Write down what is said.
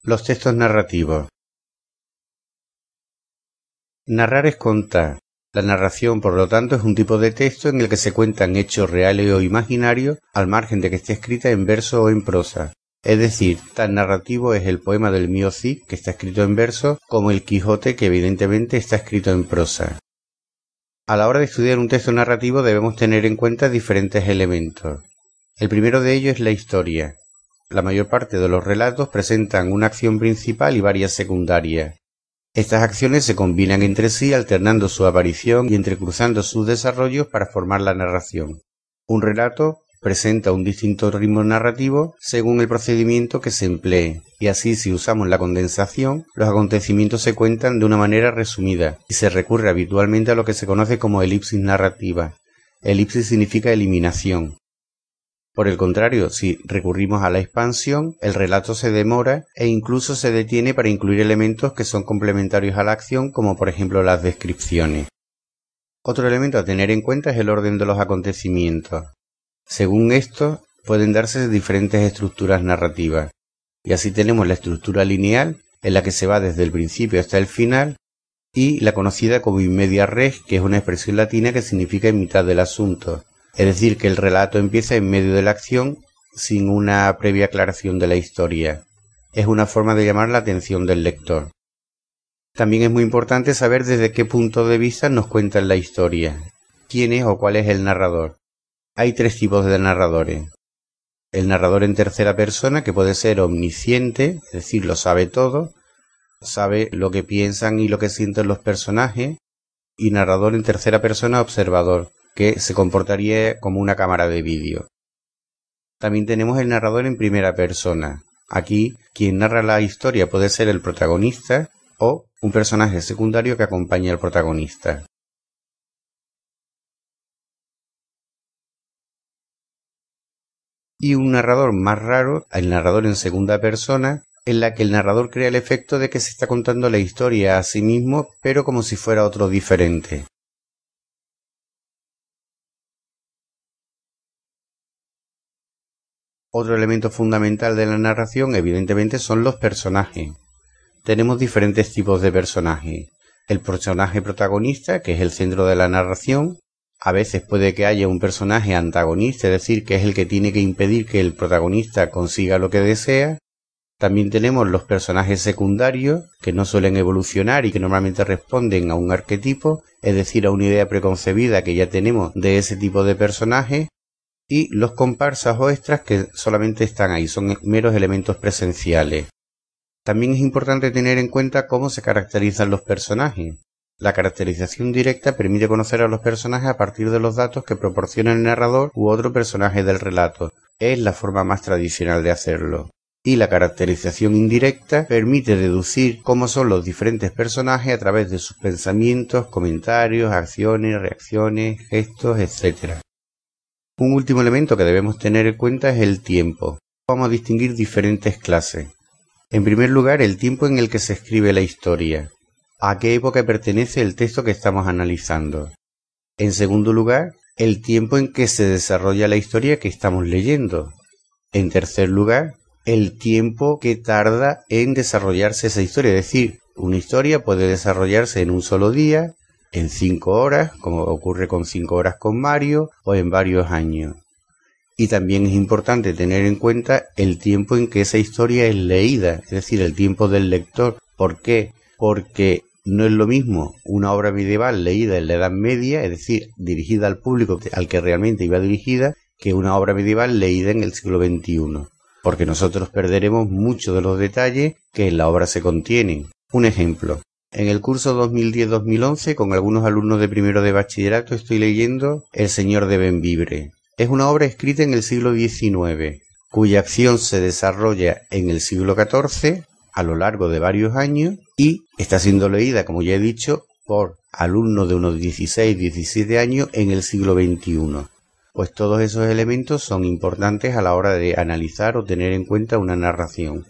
Los textos narrativos. Narrar es contar. La narración, por lo tanto, es un tipo de texto en el que se cuentan hechos reales o imaginarios, al margen de que esté escrita en verso o en prosa. Es decir, tan narrativo es el poema del Mío Cid, que está escrito en verso, como el Quijote, que evidentemente está escrito en prosa. A la hora de estudiar un texto narrativo debemos tener en cuenta diferentes elementos. El primero de ellos es la historia. La mayor parte de los relatos presentan una acción principal y varias secundarias. Estas acciones se combinan entre sí alternando su aparición y entrecruzando sus desarrollos para formar la narración. Un relato presenta un distinto ritmo narrativo según el procedimiento que se emplee, y así si usamos la condensación, los acontecimientos se cuentan de una manera resumida y se recurre habitualmente a lo que se conoce como elipsis narrativa. Elipsis significa eliminación. Por el contrario, si recurrimos a la expansión, el relato se demora e incluso se detiene para incluir elementos que son complementarios a la acción, como por ejemplo las descripciones. Otro elemento a tener en cuenta es el orden de los acontecimientos. Según esto, pueden darse diferentes estructuras narrativas, y así tenemos la estructura lineal, en la que se va desde el principio hasta el final, y la conocida como in media res, que es una expresión latina que significa en mitad del asunto. Es decir, que el relato empieza en medio de la acción sin una previa aclaración de la historia. Es una forma de llamar la atención del lector. También es muy importante saber desde qué punto de vista nos cuentan la historia, quién es o cuál es el narrador. Hay tres tipos de narradores. El narrador en tercera persona, que puede ser omnisciente, es decir, lo sabe todo, sabe lo que piensan y lo que sienten los personajes, y narrador en tercera persona observador, que se comportaría como una cámara de vídeo. También tenemos el narrador en primera persona. Aquí, quien narra la historia puede ser el protagonista o un personaje secundario que acompaña al protagonista. Y un narrador más raro, el narrador en segunda persona, en la que el narrador crea el efecto de que se está contando la historia a sí mismo, pero como si fuera otro diferente. Otro elemento fundamental de la narración, evidentemente, son los personajes. Tenemos diferentes tipos de personajes. El personaje protagonista, que es el centro de la narración. A veces puede que haya un personaje antagonista, es decir, que es el que tiene que impedir que el protagonista consiga lo que desea. También tenemos los personajes secundarios, que no suelen evolucionar y que normalmente responden a un arquetipo, es decir, a una idea preconcebida que ya tenemos de ese tipo de personaje. Y los comparsas o extras que solamente están ahí, son meros elementos presenciales. También es importante tener en cuenta cómo se caracterizan los personajes. La caracterización directa permite conocer a los personajes a partir de los datos que proporciona el narrador u otro personaje del relato. Es la forma más tradicional de hacerlo. Y la caracterización indirecta permite deducir cómo son los diferentes personajes a través de sus pensamientos, comentarios, acciones, reacciones, gestos, etc. Un último elemento que debemos tener en cuenta es el tiempo. Vamos a distinguir diferentes clases. En primer lugar, el tiempo en el que se escribe la historia. ¿A qué época pertenece el texto que estamos analizando? En segundo lugar, el tiempo en que se desarrolla la historia que estamos leyendo. En tercer lugar, el tiempo que tarda en desarrollarse esa historia. Es decir, una historia puede desarrollarse en un solo día, en 5 horas, como ocurre con 5 horas con Mario, o en varios años. Y también es importante tener en cuenta el tiempo en que esa historia es leída, es decir, el tiempo del lector. ¿Por qué? Porque no es lo mismo una obra medieval leída en la Edad Media, es decir, dirigida al público al que realmente iba dirigida, que una obra medieval leída en el siglo XXI. Porque nosotros perderemos muchos de los detalles que en la obra se contienen. Un ejemplo. En el curso 2010-2011, con algunos alumnos de primero de bachillerato, estoy leyendo El Señor de Bembibre. Es una obra escrita en el siglo XIX, cuya acción se desarrolla en el siglo XIV, a lo largo de varios años, y está siendo leída, como ya he dicho, por alumnos de unos 16-17 años en el siglo XXI. Pues todos esos elementos son importantes a la hora de analizar o tener en cuenta una narración.